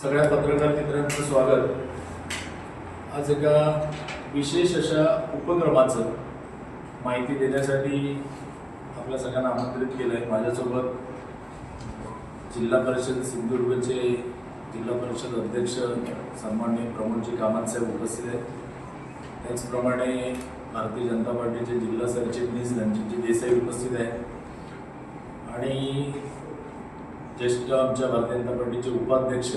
सगळ्या पत्रकार मित्रांचं स्वागत। आज एका विशेष अशा उपक्रमाचं माहिती देण्यासाठी आपल्या सगळ्यांना आमंत्रित केलं आहे। माझ्यासोबत जिल्हा परिषद सिंधुदुर्गचे जिल्हा परिषद अध्यक्ष सन्माननीय प्रमोदजी कामत साहेब उपस्थित आहेत। त्याचप्रमाणे भारतीय जनता पार्टीचे जिल्हा सरचिटणीस रणजितजी देसाई उपस्थित आहेत आणि ज्येष्ठ आमच्या भारतीय जनता पार्टीचे उपाध्यक्ष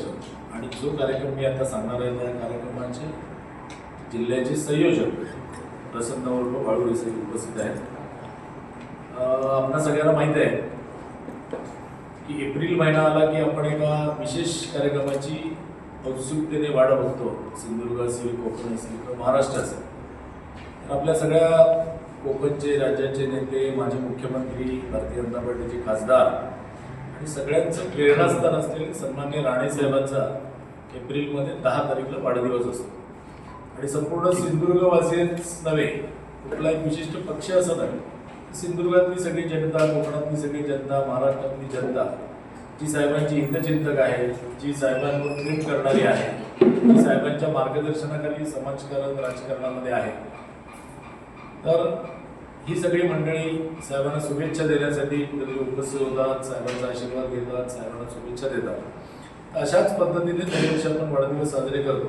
आणि जो कार्यक्रम मी आता सांगणार आहे त्या कार्यक्रमाचे जिल्ह्याचे संयोजक प्रसन्न उर्फ बाळू देसाई उपस्थित आहेत। आपल्या सगळ्यांना माहीत आहे की एप्रिल महिना आला की आपण एका विशेष कार्यक्रमाची उत्सुकतेने वाट बघतो। सिंधुदुर्ग असेल, कोकण असेल किंवा महाराष्ट्र असेल, तर आपल्या सगळ्या कोकणचे राज्याचे नेते, माजी मुख्यमंत्री, भारतीय जनता पार्टीचे खासदार आणि सगळ्यांचं प्रेरणास्थान असलेले सन्माननीय राणे साहेबांचा एप्रिलमध्ये 10 तारीखला वाढदिवस असतो आणि संपूर्ण सिंधुदुर्गवासीच नव्हे, कुठला एक विशिष्ट पक्ष असं नाही, सिंधुदुर्गातली सगळी जनता, कोकणातली सगळी जनता, महाराष्ट्रातली जनता जी साहेबांची हितचिंतक आहे, जी साहेबांवर प्रेम करणारी आहे, जी साहेबांच्या मार्गदर्शनाखाली समाजकारण राजकारणामध्ये आहे, तर ही सगळी मंडळी साहेबांना शुभेच्छा देण्यासाठी कधी उपस्थित होतात, साहेबांचा आशीर्वाद घेतात, साहेबांना शुभेच्छा देतात। अशाच पद्धतीने दरवर्षी आपण वाढदिवस साजरे करतो,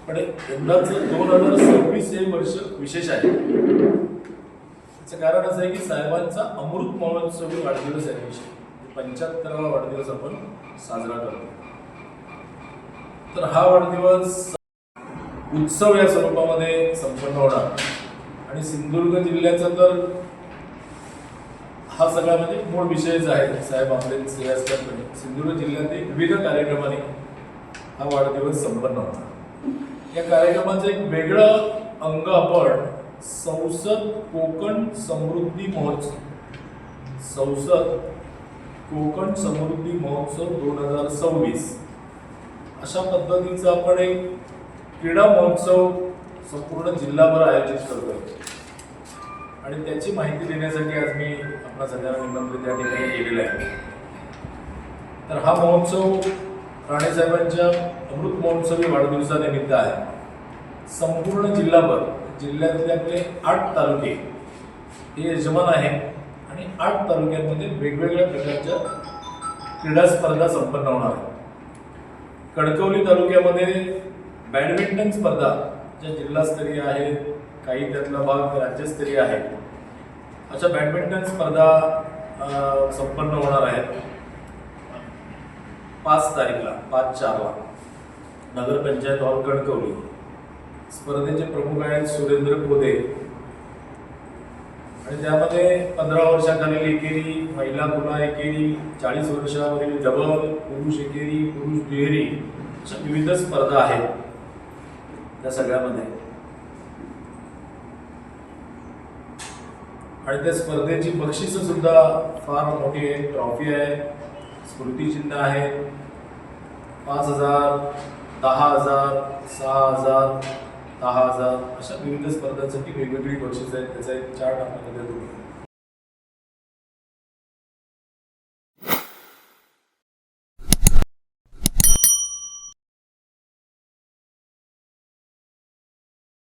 पण यंदाचं 2026 हे वर्ष विशेष आहे। त्याचं कारण असं आहे की साहेबांचा अमृत महोत्सवी वाढदिवस आहे, 75वा वाढदिवस आपण साजरा करतो। तर हा वाढदिवस उत्सव या स्वरूपामध्ये संपन्न होणार आणि सिंधुदुर्ग जिल्ह्याचा तर हा सगळा म्हणजे मूळ विषयच आहे। साहेब आपले असल्यामुळे सिंधुदुर्ग जिल्ह्यातील विविध कार्यक्रमाने हा वाढदिवस संपन्न होणार। या कार्यक्रमाचं एक वेगळं अंग आपण संसद कोकण समृद्धी महोत्सव, संसद कोकण समृद्धी महोत्सव 2026 अशा पद्धतीचा आपण एक क्रीडा महोत्सव संपूर्ण जिल्हाभर आयोजित करतोय आणि त्याची माहिती देण्यासाठी आज मी आपल्या सगळ्यांना निमंत्रित या ठिकाणी केलेलं आहे। तर हा महोत्सव राणे साहेबांच्या अमृत महोत्सवी वाढदिवसानिमित्त आहे। संपूर्ण जिल्हाभर, जिल्ह्यातले आपले 8 तालुके हे यजमान आहेत आणि 8 तालुक्यांमध्ये वेगवेगळ्या प्रकारच्या क्रीडा स्पर्धा संपन्न होणार आहेत। कणकवली तालुक्यामध्ये बॅडमिंटन स्पर्धा ज्या जिल्हास्तरीय आहेत, काही त्यातला भाग राज्यस्तरीय आहे, अशा बॅडमिंटन स्पर्धा संपन्न होणार आहेत 5 तारीखला, 5/4ला नगरपंचायत हॉल कणकवली। स्पर्धेचे प्रमुख आहेत सुरेंद्र खोदे आणि त्यामध्ये 15 वर्षाखालील एकेरी, महिला खुला एकेरी, 40 वर्षावरील डबल, पुरुष एकेरी, पुरुष दुहेरी अशा विविध स्पर्धा आहेत त्या सगळ्यामध्ये। आणि त्या स्पर्धेची बक्षिसं सुद्धा फार मोठी आहे, ट्रॉफी आहे, स्मृतिचिन्ह आहे, 5,000, 10,000, 6,000, 10,000 अशा विविध स्पर्धांसाठी वेगवेगळी बक्षिसं आहेत। त्याचा एक चार्ट आपल्याला देतो।